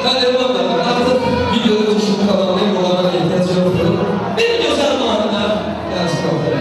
Ben yapamadım. Artık videonun dışında kalan benim olana ihtiyacı yoktu. Benim güzel manada yansın oldu.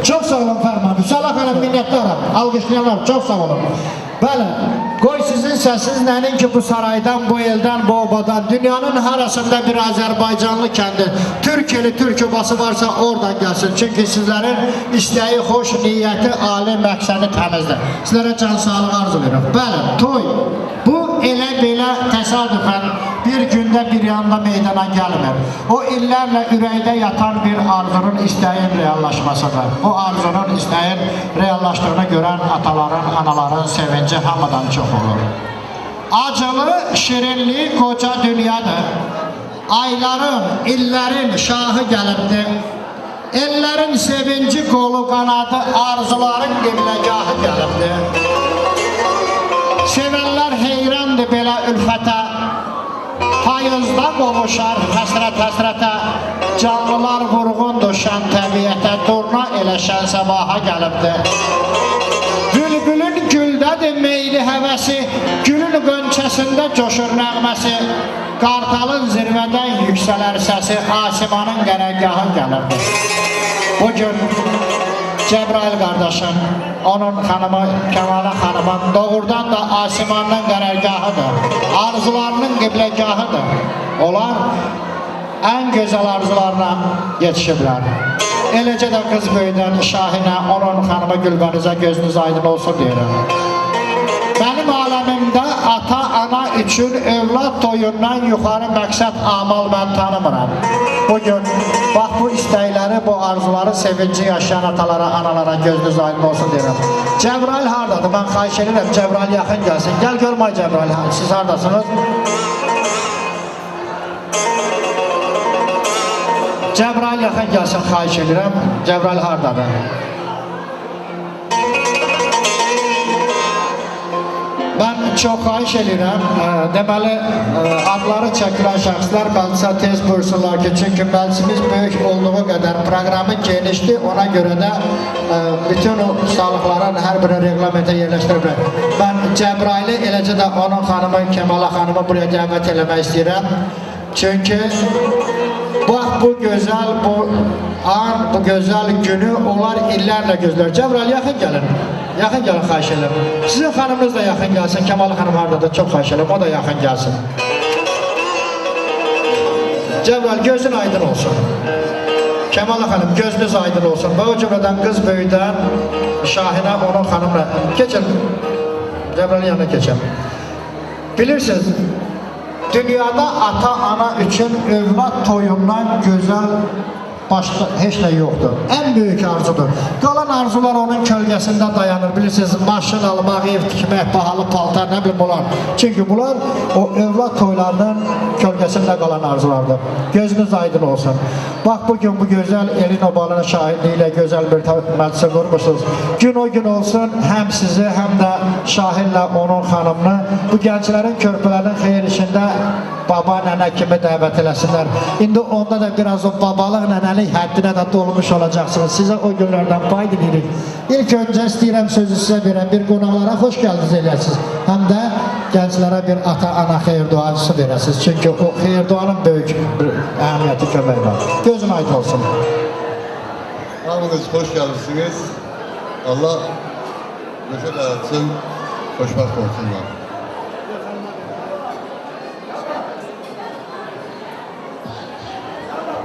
Çok sağ olun Ferman. Hüsala xanım minnətdaram. Alqışlayanlar çok sağ olun. Bəli, qoy sizin səsiniz nənin ki bu saraydan, bu eldən, bu obadan, dünyanın harasında bir Azərbaycanlı kəndi, Türkiyeli, Türk obası varsa oradan gəlsin. Çünki sizlərin istəyi, xoş, niyyəti, ali, məqsədi təmizdir. Sizlərə can sağlığı arzu verir. Bəli, toy. Bu elə belə təsadüfən bir gündə bir yanda meydana gəlmir. O illərlə ürəkdə yatan bir arzunun, istəyin reallaşmasıdır. O arzunun, istəyin reallaşdığını görən ataların, anaların sevinci hamıdan çox olur. Acılı, şirinli, qoca dünyadır. Ayların, illərin şahı gəlibdir. Ellərin sevinci, qolu, qanadı, arzuların qibləgahı gəlibdir. Sevənlər heyrandır belə ülfətə. payızda qovuşar həsrət-həsrətə, canlılar vurğun düşən təbiətə, durna eləşən səbaha gəlibdir. Bülbülün güldədir meyli həvəsi, gülün qönçəsində coşur nəğməsi, qartalın zirvədən yüksələr səsi, asimanın qərəgahı gəlirdir. Bugün Cəbrayıl qardaşım, onun xanımı Kəmalə xanımın doğrudan da asimanın qərərgahıdır, arzularının qibləgahıdır. Onlar ən gözəl arzularına yetişiblər. Eləcə də qız böyüdən Şahinə, onun xanımı Gülbənizə gözünüz aydın olsun deyirəm. Mənim aləmimdə ata-ana üçün övlad toyundan yuxarı məqsəd amal mən tanımıram. Bugün bax bu istəkləri, bu arzuları sevinci yaşayan atalara, analara gözünüz aydın olsun deyirəm. Cəbrayıl haradadır? Mən xahiş edirəm Cəbrayıl yaxın gəlsin. Gəl görmək Cəbrayıl, siz haradasınız? Cəbrayıl yaxın gəlsin, xahiş edirəm. Cəbrayıl haradadır? Mən çox xahiş edirəm, deməli, adları çəkilən şəxslər məclisə tez buyursunlar ki, çünki məclisimiz böyük olduğu qədər proqramı genişdir, ona görə də bütün o sağlıqların hər biri reglamentə yerləşdiriblər. Mən Cəbrayılı, eləcə də onun xanımı, Kəmalə xanımı buraya dəvət eləmək istəyirəm. Çünki bax bu gözəl, bu an, bu gözəl günü onlar illərlə gözlər. Cəbrayıl yaxın gəlin. Yaxın gəlin, xahiş edirəm. Sizin xanımınız da yaxın gəlsin, Kəmalı xanım haradadır, çox xahiş edirəm, o da yaxın gəlsin. Cəbrayıl, gözün aydın olsun. Kəmalı xanım, gözünüz aydın olsun. Və o cümlədən qız böyüdən Şahinə, onun xanımla. Keçin, Cəbrayıl yanına keçin. Bilirsiniz, dünyada ata-ana üçün övlad toyundan gözəl başqa heç nə yoxdur. Ən böyük arzudur. Qalan arzular onun kölgəsində dayanır. Bilirsiniz, maşın almaq, ev tikmək, bahalı paltar, nə bilim bunlar. Çünki bunlar o övlad toylarının kölgəsində qalan arzulardır. Gözünüz aydın olsun. Bax, bugün bu gözəl elin obalının şahidliyi ilə gözəl bir məclisi qurmuşsunuz. Gün o gün olsun, həm sizi, həm də Şahinlə onun xanımını bu gənclərin körpülərinin xeyir işində baba, nənə kimi dəvət eləsinlər. İndi onda da biraz o babalıq, nənəlik həddinə də dolmuş olacaqsınız. Sizə o günlərdən pay dilirik. İlk öncə istəyirəm sözü sizə verəm, bir qonaqlara xoş gəldiniz eləyəsiniz. Həm də gənclərə bir ata-ana xeyir duası verəsiniz. Çünki o xeyir duanın böyük bir əhəmiyyəti kömək var. Gözün aydın olsun. Hamınız hoş geldiniz. Allah neşe dağıtsın, hoşbaxt olsunlar.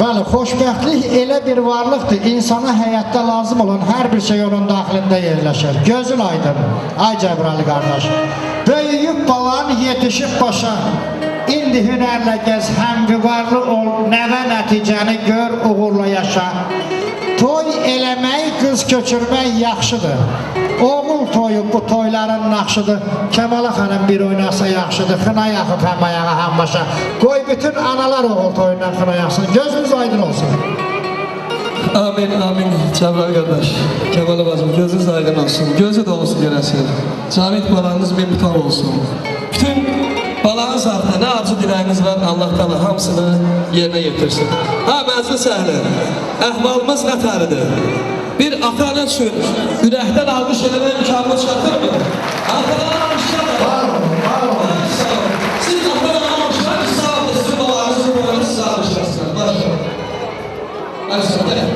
Bəli, xoşbəxtlik elə bir varlıqdır, insana həyatda lazım olan hər bir şey onun daxilində yerləşir. Gözün aydın, ay Cəbrayıl qardaş. Böyüyüb balan, yetişib başa, indi hünərlə gəz, həmvüqarlı ol, nəvə nəticəni gör, uğurla yaşa. Toy eləmək, qız köçürmək yaxşıdır. Oğul toyu bu toyların naxşıdır. Kəmalə xanım bir oynasa yaxşıdır. Xına yaxıb həm ayağa, həm başa. Qoy bütün analar oğul toyundan xına yaxsın. Gözünüz aydın olsun. Amin, amin. Cəbrayıl qardaş, Kəmalə bacım, gözünüz aydın olsun. Gözü də olsun gələsir. Cavid balanız memnun olsun. Bütün balanız haqqında nə arzu diləyiniz var, Allah təala hamısını yerinə yetirsin. Ha, məclis əhli, əhvalımız nətəridir? Bir ata-ana üçün ürəkdən almış eləmək imkanını çıxartırmı? Ata-ana almışlar. Var olun, var olun. Siz ata-ana almışlar, sağ olun, sizin balanızın boyunu siz almışlarsınız. Başlayın. Başlayın.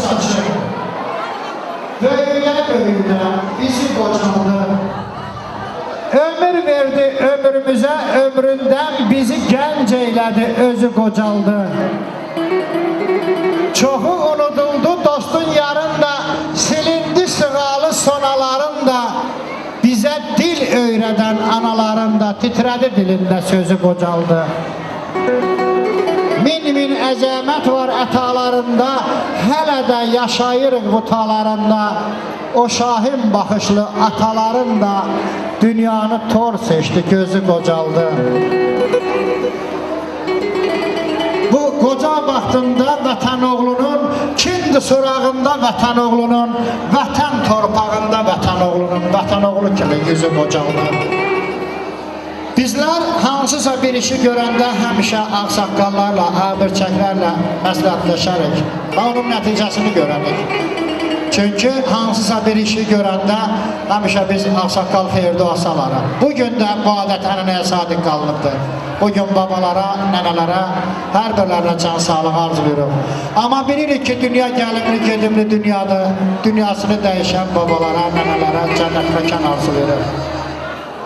saçı. Böyüye böyüye bizi qocaldı. Ömür verdi ömrümüze, ömründen bizi gənc eylədi, özü qocaldı. Çoxu unuduldu dostun yarında, silindi sığalı sonaların da, bizə dil öyrədən anaların da, titrədi dilində sözü qocaldı. Min əzəmət var ətalarında, hələ də yaşayırıq qutalarında, o şahin baxışlı ataların da dünyanı tor seçdi, gözü qocaldı. Bu qoca vaxtında vətən oğlunun, kindir surağında vətən oğlunun, vətən torpağında vətən oğlunun, vətən oğlu kimi yüzü qocaldı. Bizlər hansısa bir işi görəndə həmişə ağsaqqallarla, ağbirçəklərlə məsləhətləşərik. Onun nəticəsini görərik. Çünki hansısa bir işi görəndə həmişə biz ağsaqqal xeyir duası alarıq. Bugün də bu adət-ənənəyə sadiq qalınıbdır. Bugün babalara, nənələrə, hər birlərinə can sağlığı arzulayırıq. Amma bilirik ki, dünya gəlimli, gedimli dünyadır. Dünyasını dəyişən babalara, nənələrə cənnət məkan arzulayırıq.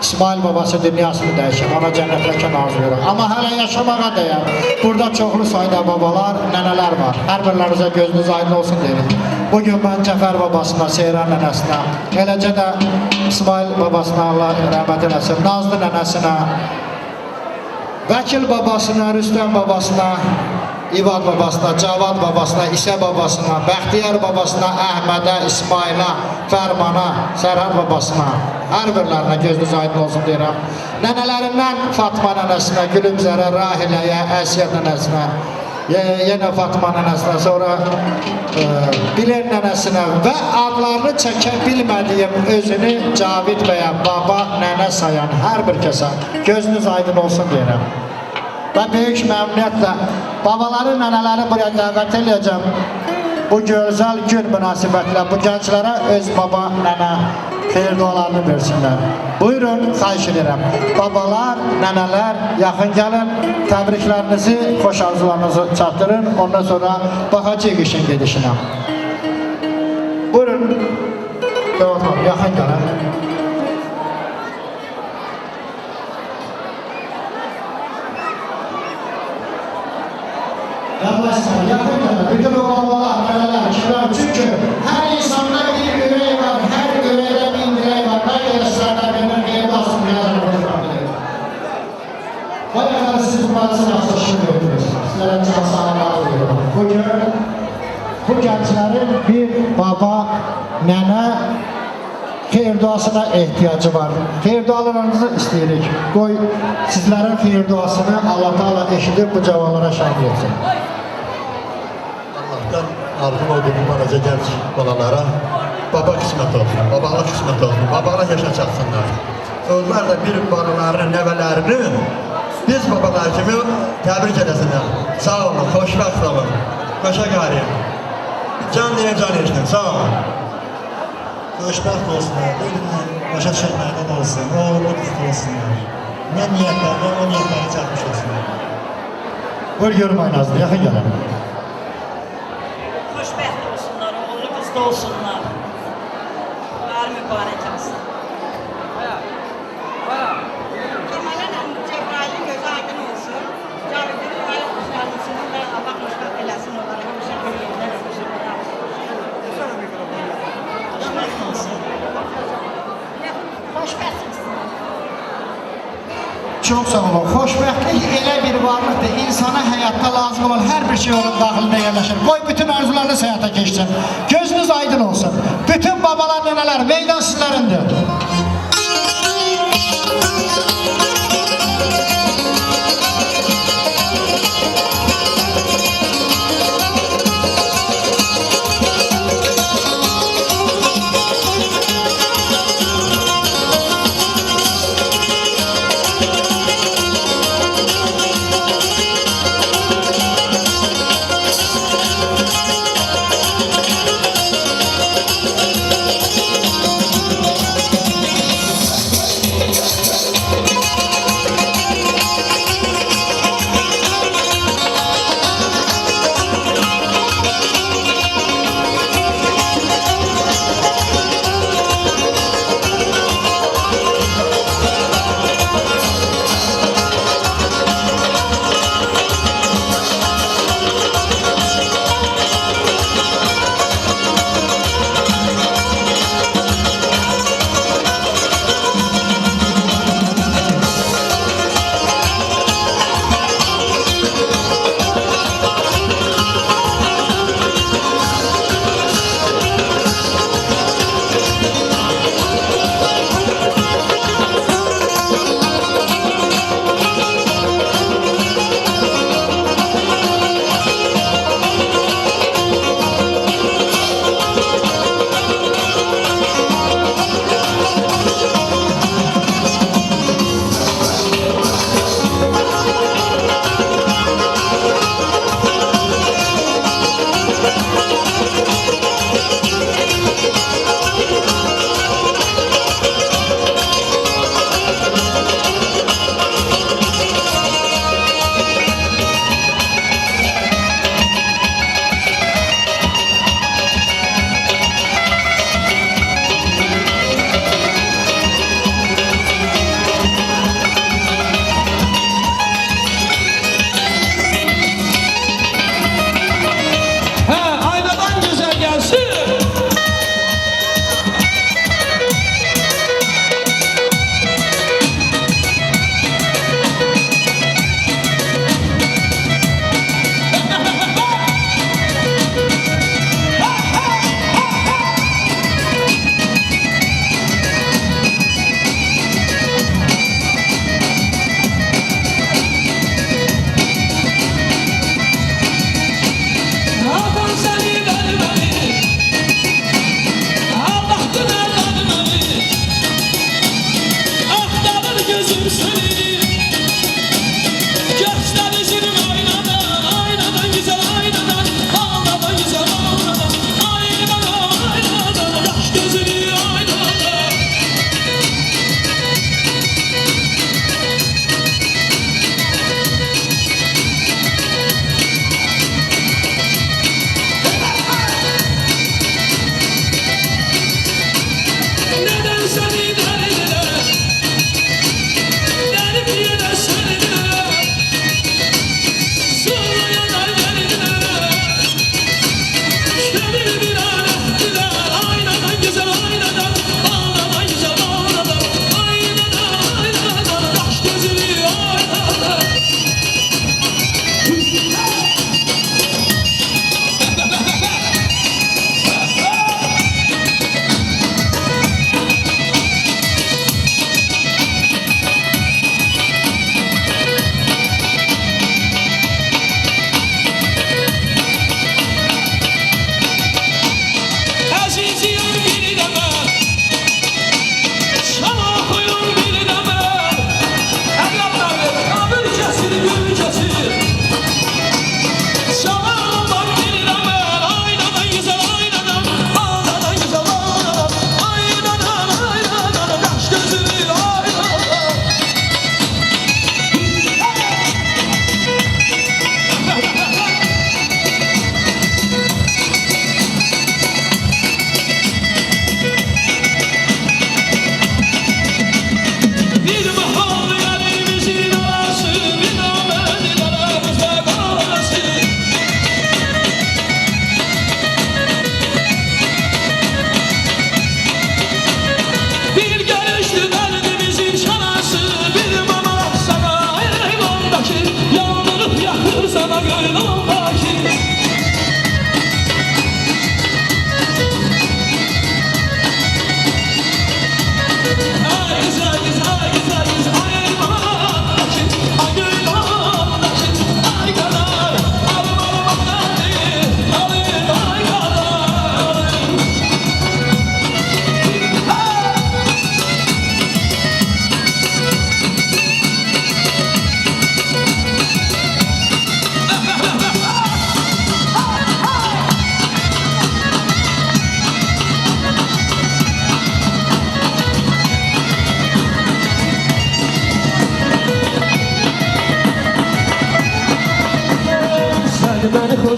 İsmail babası dünyasını dəyişən, ona cənnət məkan arzulayırıq. Amma hələ yaşamağa dəyər. Burada çoxlu sayda babalar, nənələr var. Hər birlərinizə gözünüz aydın olsun deyirik. Bugün mən Cəfər babasına, Seyran nənəsinə, eləcə də İsmail babasına, Allah rəhmət eləsin, Nazlı nənəsinə, Vəkil babasına, Rüstəm babasına, İvad babasına, Cavad babasına, İsə babasına, Bəxtiyar babasına, Əhmədə, İsmailə, Fərmana, Sərhər babasına, hər birlərinə gözünüz aydın olsun deyirəm. Nənələrindən Fatma nənəsinə, Gülümzərə, Rahiləyə, Əsiyyə nənəsinə, yenə Fatma nənəsinə, sonra Bilen nənəsinə və adlarını çəkə bilmədiyim özünü Cavid bəyə, baba, nənə sayan hər bir kəsə gözünüz aydın olsun deyirəm. Və böyük məmnuniyyətlə babaları, nənələri buraya dəvət edəcəm. Bu gözəl gün münasibətlə bu gənclərə öz baba, nənə xeyir dualarını versinlər. Buyurun, xahiş edirəm. Babalar, nənələr, yaxın gəlin, təbriklərinizi, xoş arzularınızı çatdırın. Ondan sonra baxacaq işin gedişinə. Buyurun, yaxın gəlin. Yaklaşsın, yakın gəlin. Bütün o babalar, nənələr, kimlər, çünki hər insanda bir ürək var, hər ürəkdə bir ürək var. Nə gəlirsə, benim qeyb asım, yazın, hoşuma bilir. Bayaqları siz bunlarınızın açılışını gördünüz. Sizlərə can sağlıqlar duyuyorum. Bugün bu gənclərin bir baba, nənə xeyir duasına ehtiyacı var. Xeyir dualarınızı istəyirik. Qoy sizlərin xeyir duasını Allah Teala eşidib bu cavanlara şahid etsin. Allah'tan arzum olduğu balaca genç balalara baba qismət olsun, babalar qismət olsun, babalar yaşa çatsınlar. Onlar da bir balalarını, nəvələrini biz babalar kimi təbrik edəsinlər. Sağ olun, xoşbəxt olun, başa qarıyın. Can deyə can eşkin, sağ olun. Xoşbəxt olsunlar, bir-birini başa çəkməkdən olsun, oğlunu qızdı olsunlar. Nə niyyətlərdə, o niyyətləri çəkmiş olsunlar. Buyur görmək Nazlı, yaxın gəlin. Xoşbəxt olsunlar, oğlu qızda olsunlar. Var mübarək olsun. Kemal'in Cebrail'in gözü aydın olsun. Cavid'in mübarək olsun da Allah xoşbəxt eləsin onları. Xoşbəxt eləyirlər, xoşbəxt olsun. Xoşbəxtsiz. Çox sağ olun. Xoşbəxtlik elə bir varlıqdır. İnsana həyatda lazım olan hər bir şey onun daxilində yerləşir. Qoy bütün arzularınız həyata keçsin. Gözünüz aydın olsun. Bütün babalar, nənələr, meydan sizlərindir.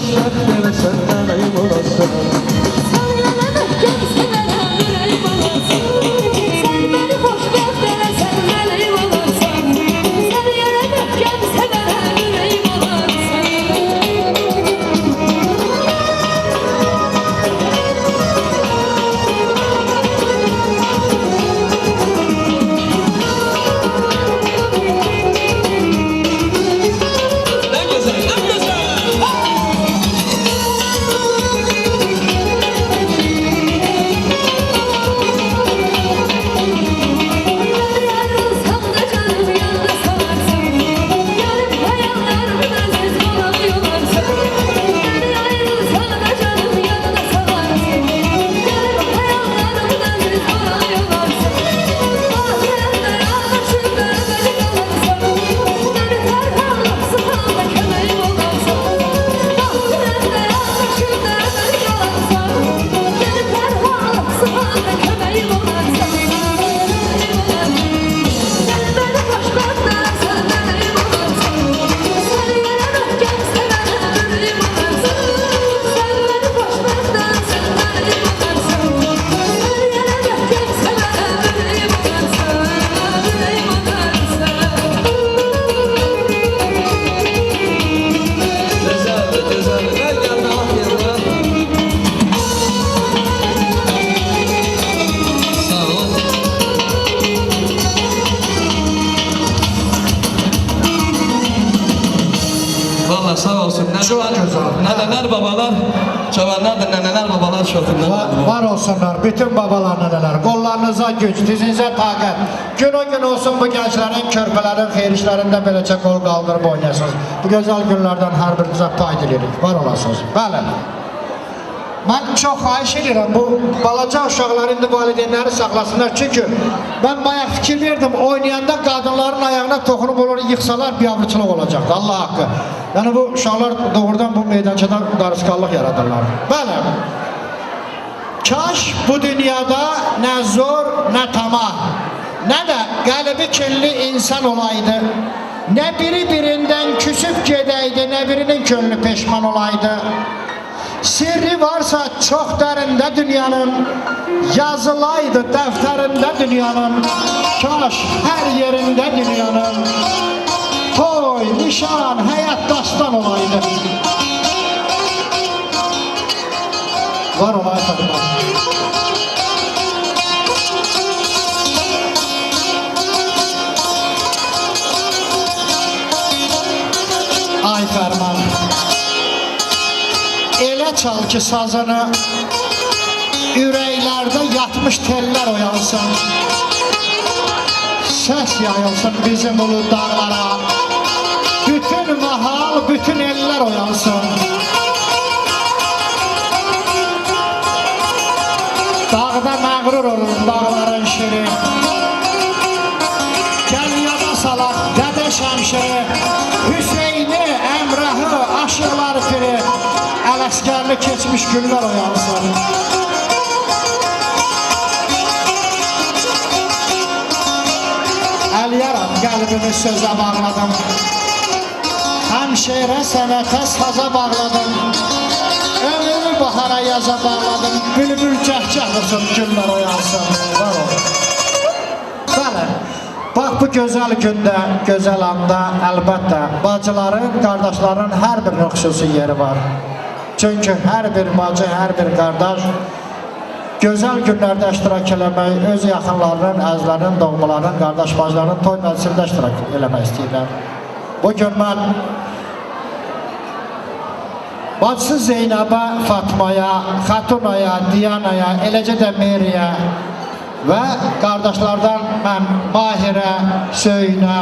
xoşbəxt eləsən nənəyim olasan. Sən yana möhkəm sevərəm ürəyim olarsan. Sən məni xoşbəxt eləsən mələyim olarsan. Sən yana möhkəm sevərəm ürəyim olarsan. Nə gözəl, nə gözəl. Ayrılsam da canım yanında sanarsın. Gelip hayallerimden aziz olamıyorlarsan. Ayrılsam da canım yanında sanarsın. Gelip hayallerimden aziz olamıyorlarsan. Ahirette yalnızlıkta beni kalarsan. Beni terhanlık sıfanda kömeğim olarsan. Ahirette yalnızlıkta beni kalarsan. Beni terhanlık sıfanda kömeğim olarsan. Sen beni xoşbəxt eləsən mələyim olarsan. Sən yana möhkəm sevərəm ürəyim olarsan. Sən beni xoşbəxt eləsən mələyim olarsan. Sən yana möhkəm sevərəm ürəyim olarsan. Ürəyim olarsan. Gözəldir, gözəldir. Mən gəldim ah yerine. Sağ ol. Valla sağ olsun. Çok güzel. Nələr babalar, cavanlar da nələr babalar şotundan Var olsunlar bütün babalar neler. Kollarınıza güç, dizinize takat. Gün o gün olsun bu gençlerin, körpelerin, xeyirişlerinde böylece kol kaldırıp oynayasınız. Bu güzel günlerden her birinize pay dilerim. Var olasınız. Bəli. Ben çok xahiş edirəm bu balaca uşaqlar indi valideynləri saxlasınlar. Çünkü ben bayağı fikir verdim. Oynayanda kadınların ayağına toxunup onları yıksalar biabırçılıq olacaqdı. Allah haqqı. Yani bu uşaqlar doğrudan bu meydançada darısqallıq yaradırlar. Bəli. Kaş bu dünyada ne zor ne tamah, ne de qəlbi kirli insan olaydı. Ne biri birinden küsüp gedəydi, ne birinin könlü peşman olaydı. Sirri varsa çok derinde dünyanın, yazılaydı defterinde dünyanın. Kaş her yerinde dünyanın, toy, nişan, hayat dastan olaydı. Var olay tabii. Ay Ferman, elə çal ki sazını, ürəklərdə yatmış teller oyansın. Səs yayılsın bizim ulu dağlara, bütün mahal, bütün eller oyansın. Dağda məğrur olur dağların şiri, gəl yada salaq dədə şəmşiri, Hüseyni, Əmrahı, aşıqlar firi, Ələskərli keçmiş günlər oyansın. Əliyarəm qəlbimi sözə bağladım, həm şeirə, sənətə, saza bağladım, ömrümü bahara yaza bağladım, bülbül cəhcəh olsun günlər oyansın. Var ol. Bəli. Bax bu gözəl gündə, gözəl anda əlbəttə bacıların, qardaşların hər birinin xüsusi yeri var. Çünki hər bir bacı, hər bir qardaş gözəl günlərdə iştirak eləmək, öz yaxınlarının, əzlərinin, doğmalarının, qardaş bacılarının toy məclisində iştirak eləmək istəyirlər. Bugün mən bacısı Zeynəbə, Fatmaya, Xatunaya, Diyanaya, eləcə də Meriyə və qardaşlardan mən Mahirə, Söynə,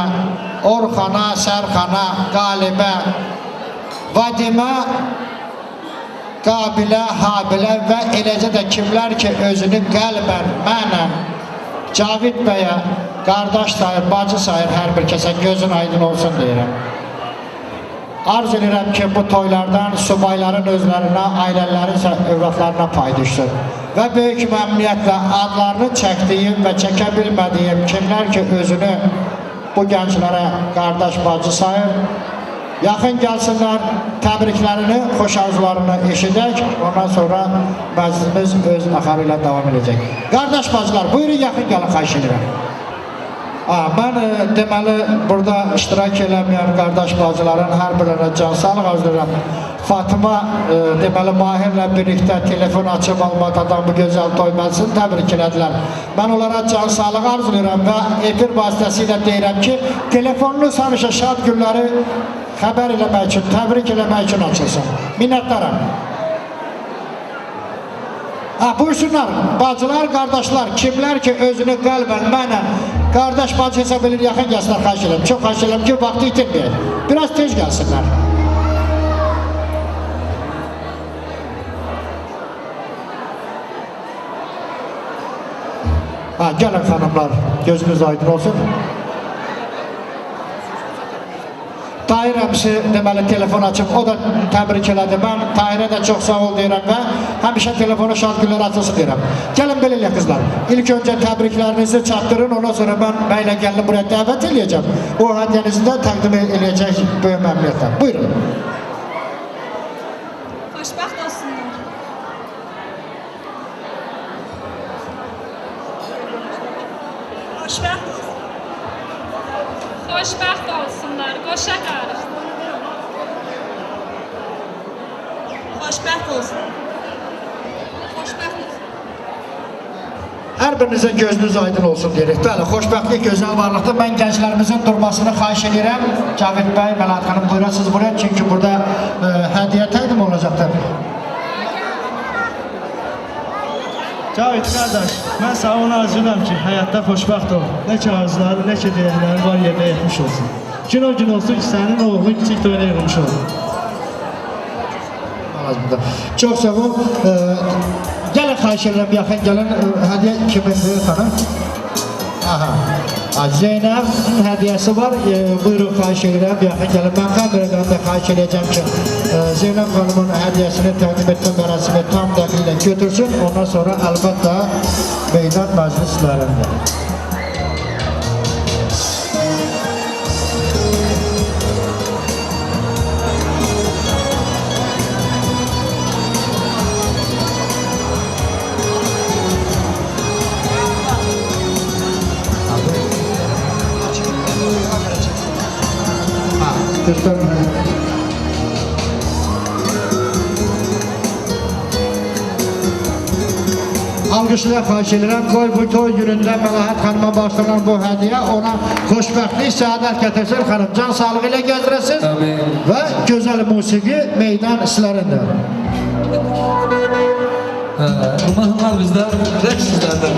Orxana, Sərxana, Qalibə, Vadimə, Qabilə, Habilə və eləcə də kimlər ki özünü qəlbən, mənəm, Cavid bəyə qardaş sayır, bacı sayır hər bir kəsə gözün aydın olsun deyirəm. Arz edirəm ki bu toylardan subayların özlərinə, ailələrin övladlarına pay düşsün. Və böyük məmnuniyyətlə adlarını çəkdiyim və çəkə bilmədiyim kimlər ki özünü bu gənclərə qardaş bacı sayır, Yaxın gəlsinlər, təbriklərini, xoş arzularını eşidək. Ondan sonra məclisimiz öz axarı ilə davam edəcək. Qardaş bacılar, buyurun yaxın gəlin, xahiş edirəm. Mən deməli burada iştirak eləməyən qardaş bacıların hər birinə can sağlıq arzulayıram. Fatıma deməli Mahirlə birlikdə telefon açıb Almatadan bu gözəl toy məclisini təbrik elədilər. Mən onlara can sağlıq arzulayıram və efir vasitəsilə deyirəm ki, telefonunuz həmişə şad günləri xəbər eləmək üçün, təbrik eləmək üçün açılsın. Minnətdaram. Buyursunlar, bacılar, qardaşlar, kimlər ki özünü qəlbən mənə qardaş bacı hesab edir, yaxın gəlsinlər, xahiş edirəm. Çox xahiş edirəm ki, vaxtı itirməyək. Biraz tez gəlsinlər. Gəlin xanımlar, gözünüz aydın olsun. Tahir əmsi deməli telefon açıb, o da təbrik elədi. Mən Tahirə də çox sağ ol deyirəm və həmişə telefonu şad günlər açılsın deyirəm. Gəlin belə elə qızlar. İlk öncə təbriklərinizi çatdırın, ondan sonra mən bəylə gəlini buraya dəvət eləyəcəm. O hədiyyənizi də təqdim eləyəcək böyük məmnuniyyətlə. Buyurun. Xoşbəxt olsunlar. Xoşbəxt olsun. Xoşbəxt olsunlar. Qoşa qarışdı. Xoşbəxt olsun. Xoşbəxt olsun. Hər birinizə gözünüz aydın olsun deyirik. Bəli, xoşbəxtlik gözəl varlıqda mən gənclərimizin durmasını xahiş edirəm. Cavit bəy, Mələt xanım buyurasınız buraya. Çünki burada hədiyyə təqdim olacaqdır. Cavit qardaş, mən sağ ona arzulayıram ki, həyatda xoşbəxt ol. Nə ki arzuları, nə ki deyəkləri var yerinə yetmiş olsun. Gün o gün olsun ki, sənin oğlun kiçik toyuna yığılmış olsun. Çox sağ ol. Gəlin xahiş edirəm, yaxın gəlin. Hədiyyə kimindir xanım? Aha. Zeynəbin hədiyyəsi var. Buyurun xahiş edirəm, yaxın gəlin. Mən kameradan da xahiş edəcəm ki, Zeynəb xanımın hədiyyəsini təqdim etmə mərasimi tam dəqiqlə götürsün. Ondan sonra əlbəttə meydan məclislərində. Göstərin. Alqışlar xahiş edirəm. Qoy bu toy günündə Məlahət xanıma başlanan bu hədiyyə ona xoşbəxtlik, səadət gətirsin. Xanım, can sağlığı ilə gəzdirəsiniz. Amin. Və gözəl musiqi meydan sizlərində. Bu mahnılar bizdə rəqs sizlərdə.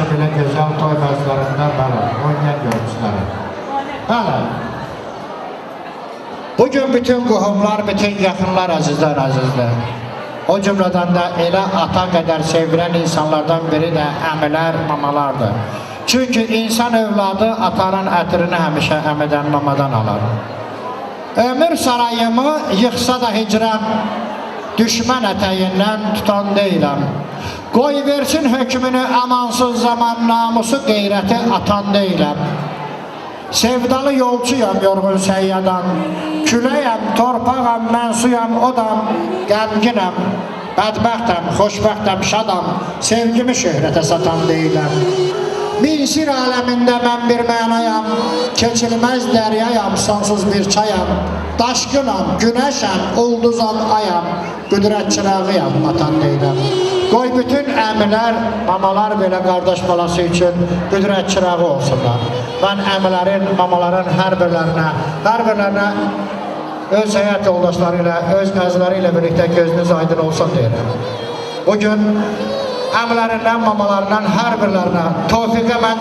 həmişə belə gözəl toy məzlərində belə oynayan görmüşlər. Bəli. Bugün bütün qohumlar, bütün yaxınlar əzizlər. O cümlədən də elə ata qədər sevilən insanlardan biri də əmilər, mamalardır. Çünki insan övladı atanın ətrini həmişə əmədən, mamadan alar. Ömür sarayımı yıxsa da hicrəm, düşmən ətəyindən tutan deyiləm. Qoy versin hökmünü amansız zaman, namusu qeyrəti atan deyiləm. Sevdalı yolçuyam yorğun səyyadan, küləyəm, torpağam, mənsuyam, odam, qəmginəm, bədbəxtəm, xoşbəxtəm, şadam, sevgimi şöhrətə satan deyiləm. Minsir aləmində mən bir mənayam, keçilməz dəryayam, sonsuz bir çayam, daşqınam, günəşəm, ulduzam, ayam, qüdrət çırağıyam, atan deyiləm. Qoy bütün əmilər, mamalar belə qardaş balası üçün qüdrət çırağı olsunlar. Mən əmilərin, mamaların hər birlərinə öz həyat yoldaşları ilə, öz qəziləri ilə birlikdə gözünüz aydın olsun deyirəm. Bugün əmlərindən, mamalarından hər birlərinə tövfiqə mən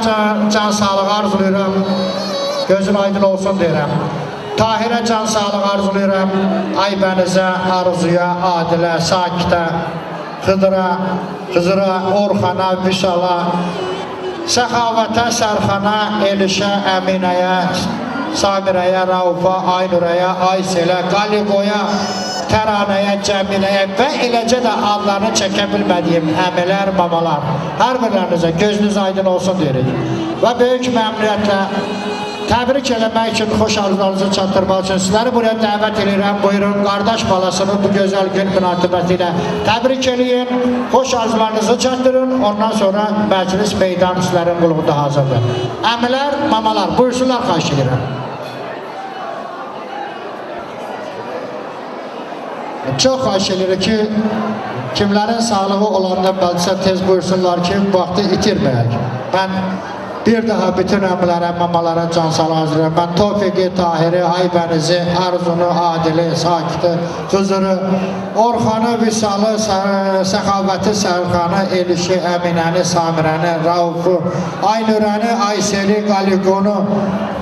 can sağlığı arzulayıram, gözün aydın olsun deyirəm. Tahirə can sağlığı arzulayıram, Aybənizə, Arzuya, Adilə, Sakitə, Xızıra, Orxana, Vüsala, Səxavətə, Sərxana, Elişə, Əminəyə, Samirəyə, Raufa, Aynurəyə, Ayselə, Qaliqoya, Təranəyə, Cəmiləyə və eləcə də adlarını çəkə bilmədiyim əmilər, mamalar, hər birlərinizə gözünüz aydın olsun deyirik. Və böyük məmnuniyyətlə təbrik eləmək üçün, xoş arzularınızı çatdırmaq üçün sizləri buraya dəvət edirəm. Buyurun, qardaş balasını bu gözəl gün münasibəti ilə təbrik eləyin, xoş arzularınızı çatdırın, ondan sonra məclis meydan sizlərin qulluğunda hazırdır. Əmilər, mamalar, buyursunlar, xahiş edirəm. Çox xahiş edirik ki, kimlərin sağlığı olanda bəlkə tez buyursunlar ki, vaxtı itirməyək. Mən bir daha bütün əmlərə, mamalara can sağlığı hazırlayıram. Mən Tofiqi, Tahiri, Aybənizi, Arzunu, Adili, Sakiti, Xızırı, Orxanı, Vüsalı, Səxavəti, Sərxanı, Elişi, Əminəni, Samirəni, Raufu, Aynurəni, Ayseli, Qaliqonu,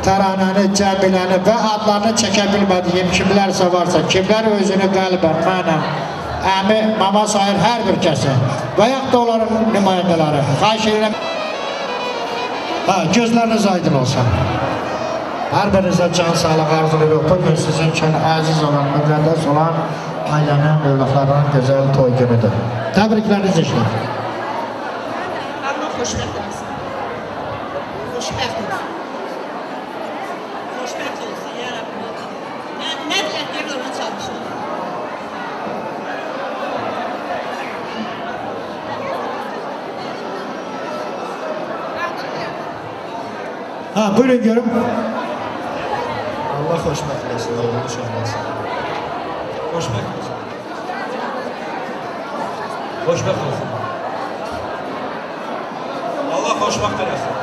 Təranəni, Cəbiləni və adlarını çəkə bilmədiyim kimlərsə varsa, kimlər özünü qəlbən, mənəm, əmi, mama sayır hər bir kəsi və yaxud da onların nümayəndələri. Xahiş edirəm. Gözləriniz aydın olsun. Hər birinizə can sağlığı arzulayırıq. Bugün sizin üçün əziz olan, müqəddəs olan ailənin, övladlarının gözəl toy günüdür. Təbrikləriniz işlər. Allah xoşbəxt olsun. Xoşbəxt olsun. Xoşbəxt olsun, ya Rabbi. Nə diləklər ona çalışır. Buyurun görüm. Allah xoşbəxt eləsin, oğlunu şahlasın. Xoşbəxt olsun. Xoşbəxt olsun. Allah xoşbəxt eləsin.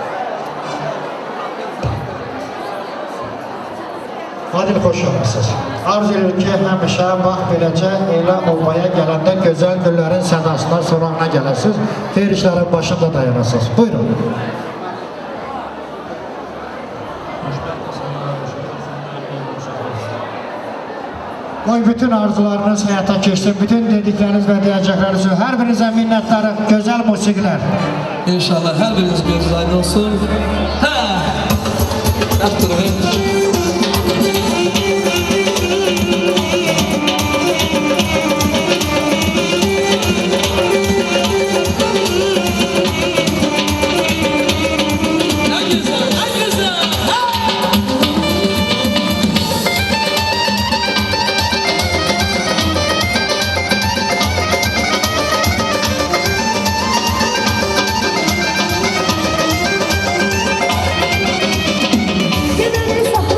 Adil xoş olmuşsunuz. Arzu edirik ki, həmişə vaxt beləcə elə olmaya gələndə gözəl günlərin sədasına sorağına gələsiniz, xeyir işlərin başında dayanasınız. Buyurun. Qoy bütün arzularınız həyata keçsin, bütün dedikləriniz və deyəcəkləriniz üçün hər birinizə minnətdarıq, gözəl musiqilər. İnşallah hər biriniz gözünüz aydın olsun. Yaptırın. Gönül sahip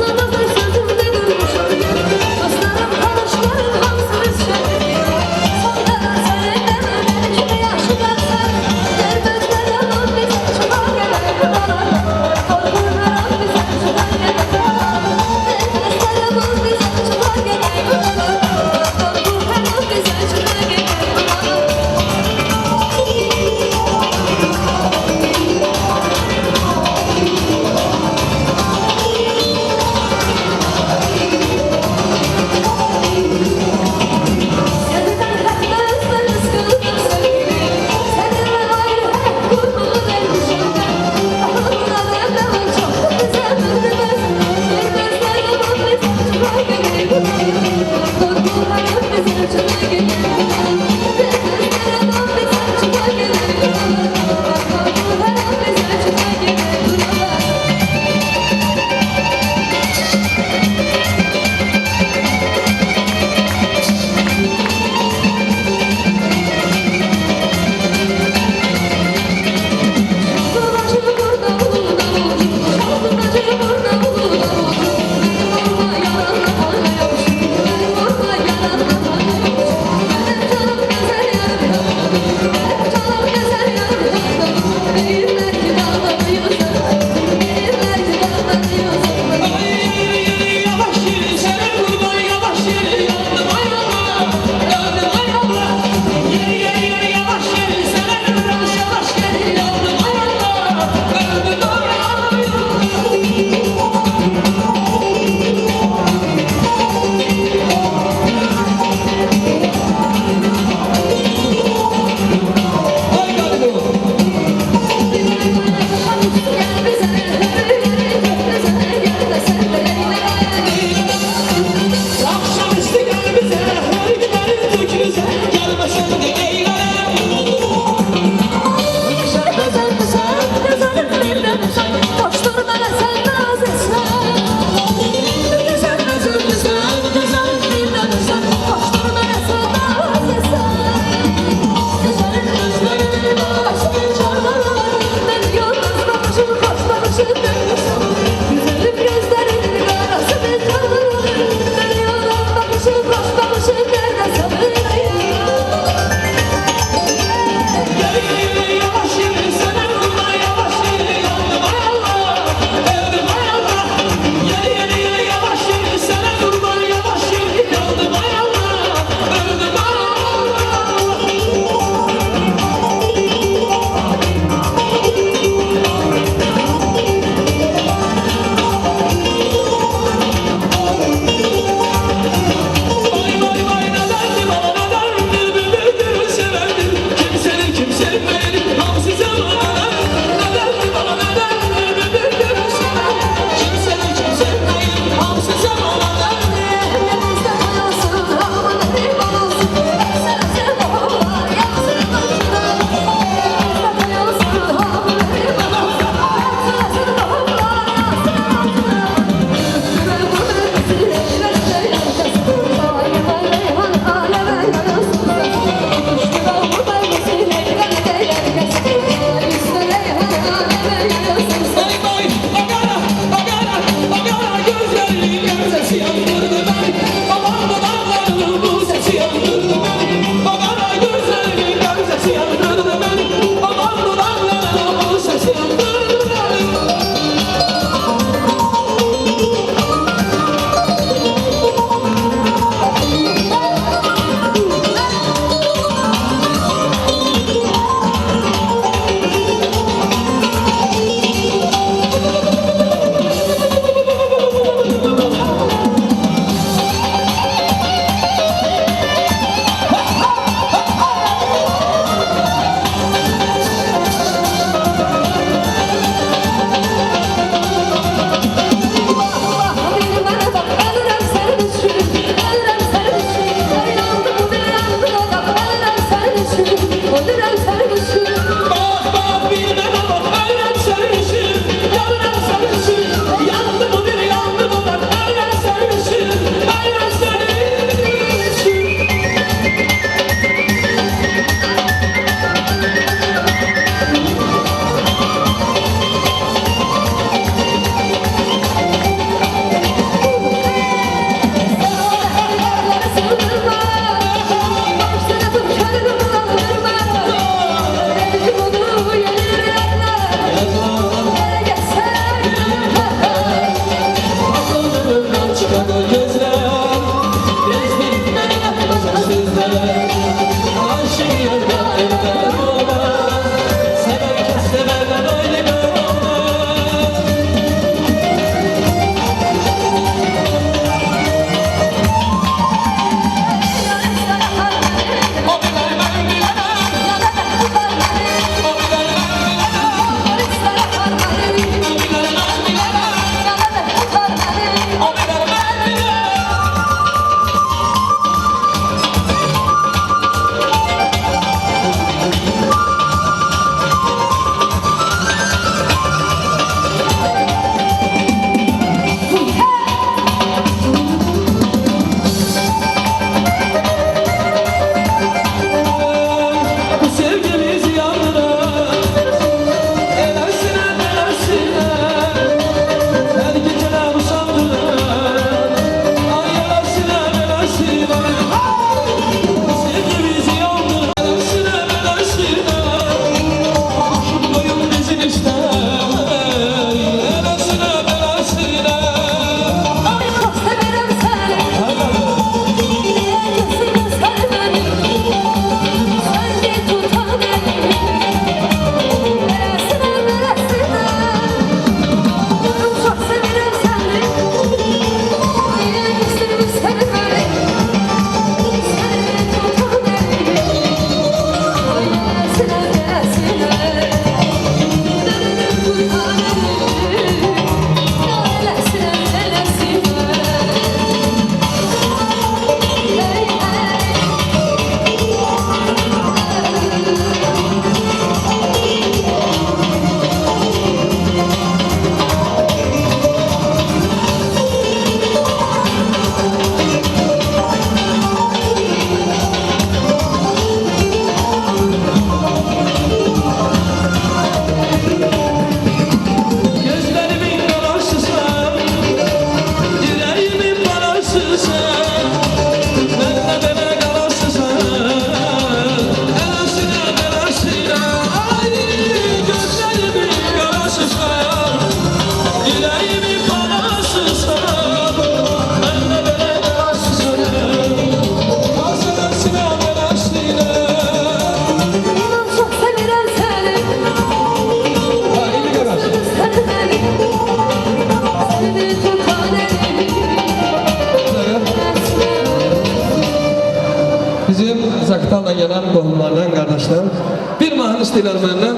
istəyirlər məndən?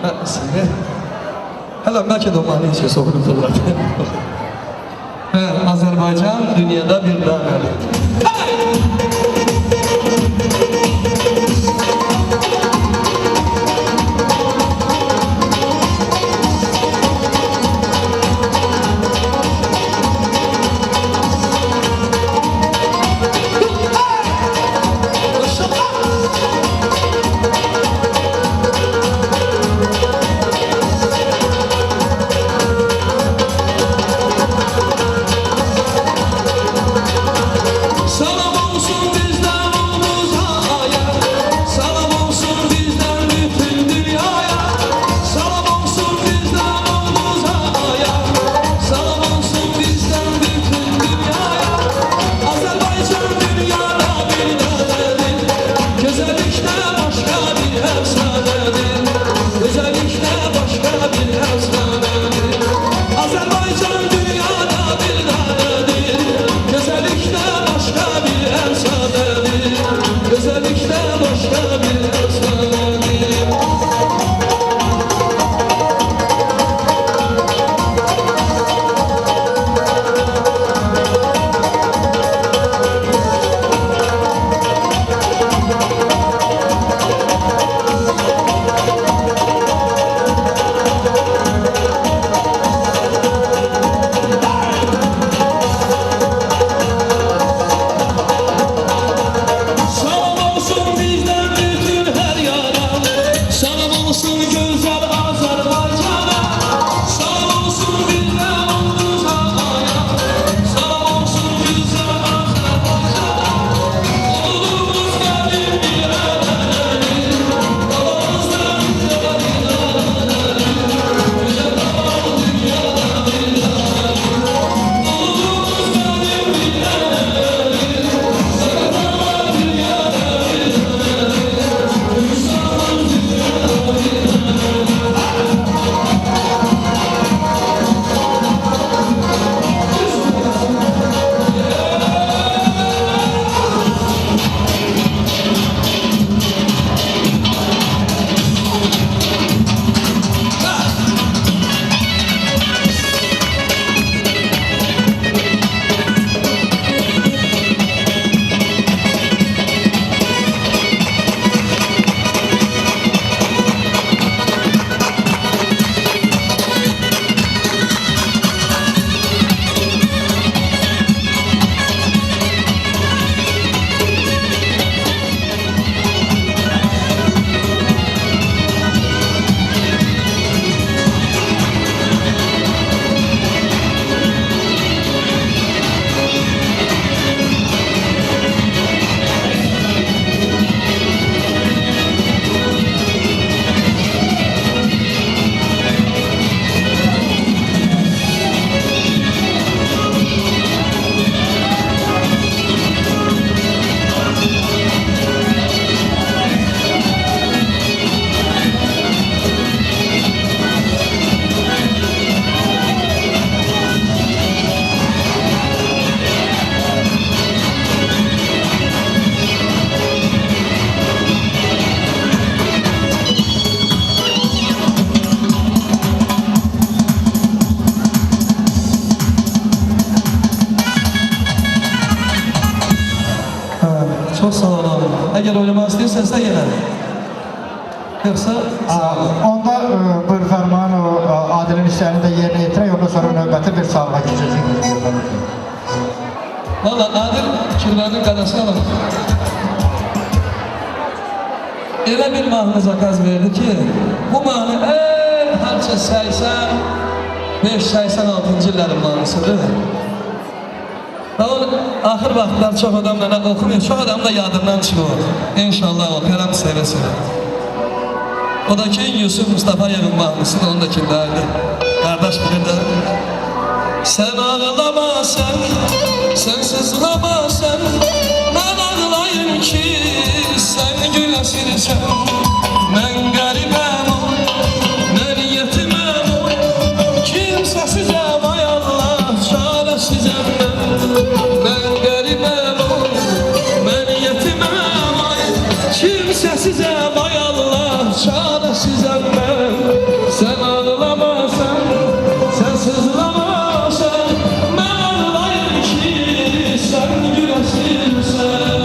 Hə, istəyir. Hələ bəlkə də o mani heç kəs oxuyubdurlar. Hə, Azərbaycan dünyada bir dağədir. Salam olsun bizden Uludağ'a, salam olsun bizden bütün dünyaya, salam olsun bizden Uludağ'a, salam olsun bizden bütün dünyaya. Azerbaycan dünyada bir dağıdır, güzellikte başka bir efsanedir, güzellikte başka bir efsanedir. Azerbaycan dünyada bir dağıdır, güzellikte başka bir efsanedir, güzellikte başka bir efsanedir. Salam olsun bizden bütün her yana, salam olsun güzel Azerbaycan'a, salam olsun bizden Uludağ'a, salam olsun güzel Azerbaycan'a. Oğlumuz gelin bir edelim, babamızdan güzel ilerleyelim, güzel dağ dünyada bir dağıdır. Oğlumuz gelin bir edelim, güzel dağ dünyada bir dağıdır. Müslüman dünyada bir dağıdır. Çok sağ ol abi. Eğer oynamak istiyorsan yine. Yoksa Onda buyur Fərman o Adilin istəyini də yerinə yetirək, ondan sonra növbəti bir sahaya keçəcək. valla Adil Kirvanın qadası alır. Elə bir mahnı zakaz verdi ki, bu mahnı harca 85-86-cı illərin mahnısıdır. Və o axır vaxtlar çox adam da oxumuyor, çox adam da yadından çıxıyor. İnşallah oxuyaram sevə-sevə. O da ki Yusuf Mustafayev'in mahnısı da ondakindəydi. Qardaş bilir də. Sen ağlama sen, sen sızlama sen, ben ağlayım ki sen güləşirsən. Mən qəribəm o, mən yetiməm o, kimsəsizəm ay Allah, çarəsizəm mən. Mən qəribəm o, mən yetiməm ay, kimsəsizəm ay Allah, çaresizem ben. Sen ağlama sen, sen sızlama sen. Ben ağlayım ki sen gülesilsen.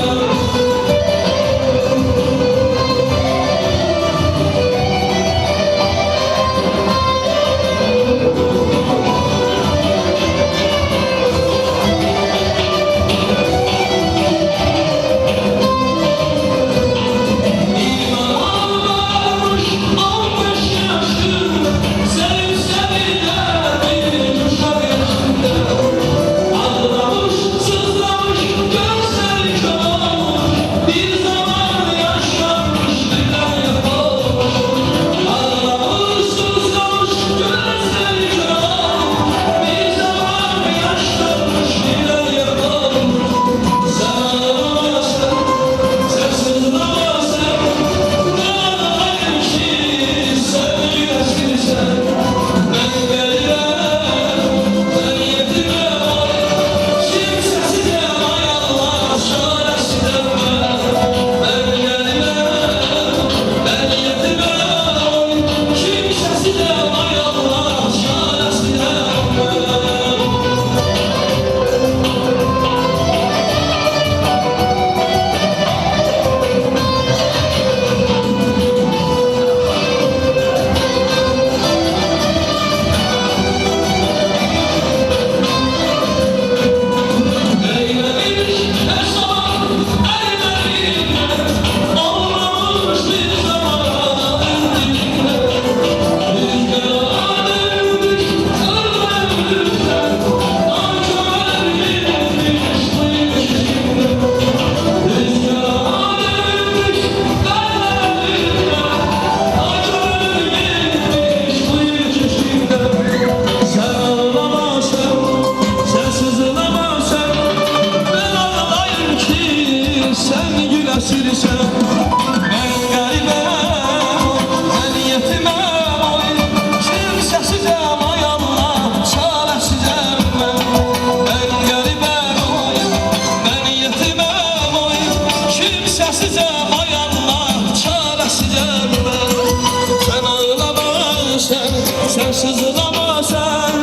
Sen sızlama sen,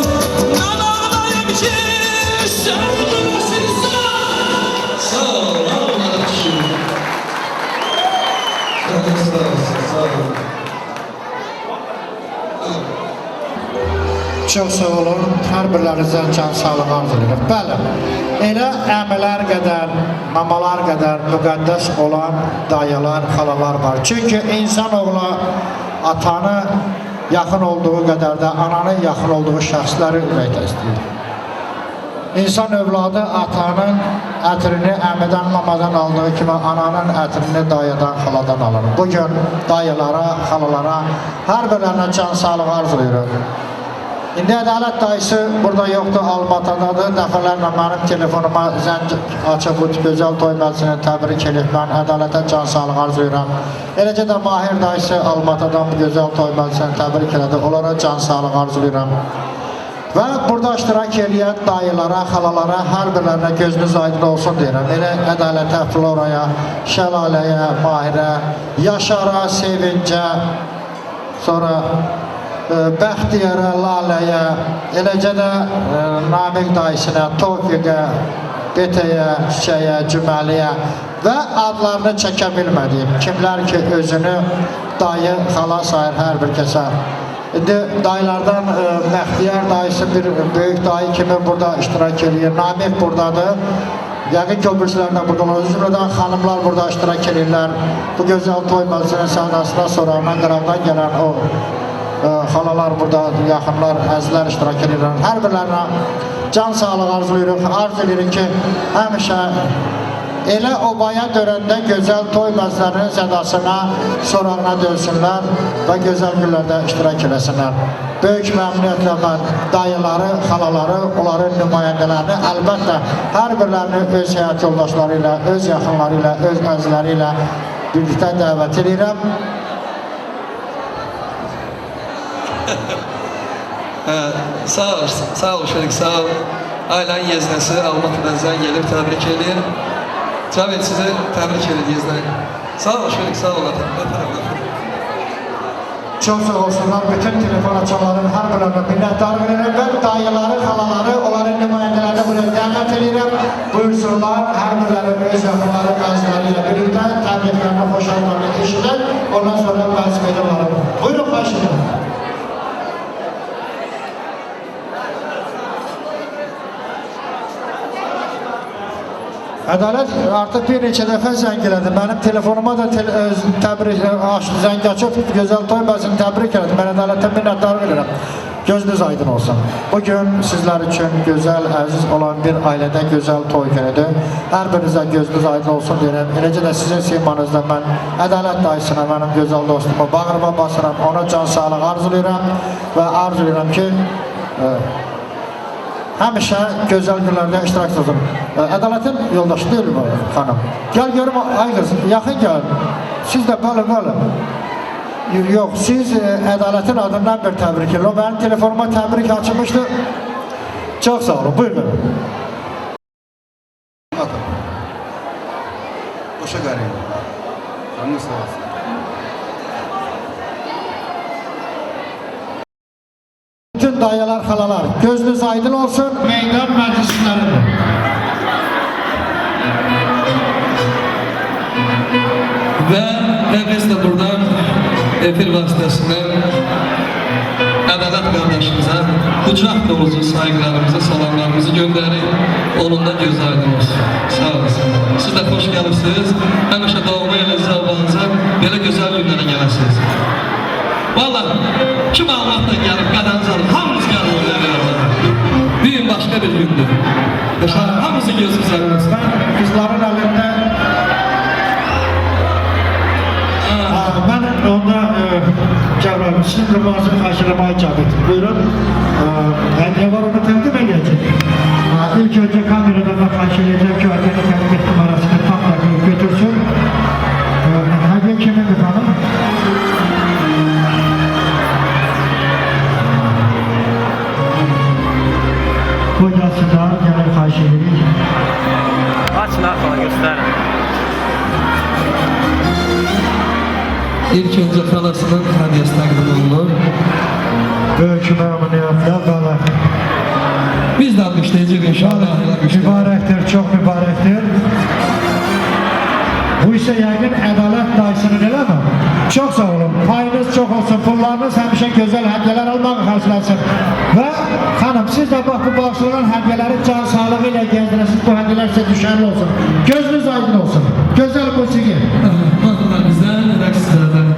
ben ağlayayım ki sen gülesilsen. Sağ ol, arkadaşım. Çok sağ olasın, sağ ol. Çox sağ olun, hər birlərinizə can sağlığı arz edirəm. Bəli, elə əmələr qədər, mamalar qədər müqəddəs olan dayılar, xalalar var. Çünki insanoğlu atanı yaxın olduğu qədər də ananın yaxın olduğu şəxsləri ürəkdə istəyir. İnsan övladı atanın ətrini əmidən, mamadan aldığı kimi ananın ətrini dayıdan, xaladan alır. Bugün dayılara, xalalara hər birlərinə can sağlığı arz edirəm. İndi Ədalət dayısı burada yoxdur, Almatadadır. Dəfələrlə mənim telefonuma zəng açıb bu gözəl toy məclisini təbrik edib. Mən Ədalətə can sağlığı arzu edirəm. Eləcə də Mahir dayısı Almatadan bu gözəl toy məclisini təbrik elədi. Onlara can sağlığı arzu edirəm. Və burada iştirak eləyən dayılara, xalalara, hər birlərinə gözünüz aydın olsun deyirəm. Elə Ədalətə, Floraya, Şəlaləyə, Mahirə, Yaşara, Sevincə, sonra Bəxtiyara, Laləyə, eləcə də Namiq dayısına, Tofiqə, Betəyə, Çiçəyə, Cüməliyə və adlarını çəkə bilmədiyim kimlər ki özünü dayı, xala sayır hər bir kəsə. İndi dayılardan Bəxtiyar dayısı bir böyük dayı kimi burada iştirak edir. Namiq buradadır. Yəqin ki o birisilər də burada olur. Zümrədən xanımlar burada iştirak edirlər. Bu gözəl toy məclisinin səhnəsindən sonra Məngəravdan gələn o xalalar burada, yaxınlar, əzlər iştirak edirlər. Hər birlərinə can sağlığı arzulayırıq. Arzu edirik ki, həmişə elə obaya dörəndə gözəl toy məclislərinin sədasına, sorağına dönsünlər və gözəl günlərdə iştirak eləsinlər. Böyük məmnuniyyətlə mən dayıları, xalaları, onların nümayəndələrini, əlbəttə hər birlərini öz həyat yoldaşları ilə, öz yaxınları ilə, öz əzləri ilə birlikdə dəvət edirəm. Sağ ol Şerik, sağ ol. Ailen yeznesi Almatı'dan zən gelip tebrik edir. Cavit sizi tebrik edir yeznen. Sağ ol Şerik, sağ ol. Çok sağ olsunlar. Bütün telefon açanların her birine minnettar veririm. Ben dayıları, halaları, onların nümayendelerini buraya davet ediyorum. Buyursunlar, her birleri öz yakınları, gazilerle birlikte tebriklerine hoşlanmalarını eşitler. Ondan sonra vazifede varım. Buyurun başlayalım. Adalet artık bir neçə dəfə zəng elədi. Mənim telefonuma da təbrik zəng açıb gözəl toy bəzini təbrik elədi. Mən ədalətə minnətdar verirəm. Gözünüz aydın olsun. Bugün sizler için güzel, əziz olan bir ailədə gözəl toy günüdür. Hər birinizə gözünüz aydın olsun deyirəm. Eləcə də sizin simanızda mən ədalət dayısına, mənim gözəl dostuma bağrıma basıram. Ona can sağlıq arzulayıram və arzulayıram ki həmişə gözəl günlərdə iştirak olsun. Ədaletin yoldaşı deyil mi xanım? Gel görüm, ay kız, yaxın gel. Siz de böyle. Yok, siz Ədaletin adından bir təbrik edin. O benim telefonuma təbrik açılmıştı. Çok sağ olun, buyurun. Boşa garayım. Canını sağ olsun. Bütün dayılar, halalar, gözünüz aydın olsun. Meydan meclislerinde. Ve biz de buradan efir vasıtasıyla Adalet kardeşimize kucak dolusu saygılarımızı, salamlarımızı gönderin. Onun da göz aydın olsun. Sağ olasın. Siz de hoş gelirsiniz. Həmişə doğma elinizə, abanınıza belə gözəl günlərə gələsiniz. Vallahi kim Allah'tan gelip qadanızı alır, hamımız gəlib oraya. Bugün başka bir gündür. Hamımızın gözümüz aydın olsun. Kızların elinde ben onda Cəbrayıl, sizin rımanızı karşılamaya çağırdım. Buyurun. Hediye var, onu təqdim edəcək. İlk önce kameradan da karşılayacağım ki, hediyenin təqdim ettim arasını tam takip götürsün. Hediye kimindir hanım? Kocası da gəlir karşılayacak. Açın falan gösterin. İlk önce halasının hediyesi takdim olunur. Böyük məmnuniyyətlə qala. Biz de almışlayacağız inşallah. Mübarəkdir, çox mübarəkdir. Bu ise yəqin ədalət dayısının eləmi? Çox sağ olun. Payınız çox olsun. Pullarınız həmişə gözəl hədiyələr almağa xərcləsin. Və xanım, siz də bax bu bağışlanan hədiyələri can sağlığı ilə gezdirəsiniz. Bu hədiyələr sizə düşərli olsun. Gözünüz aydın olsun. Gözəl musiqi. Bakın bizden, rəqs sizlərdən.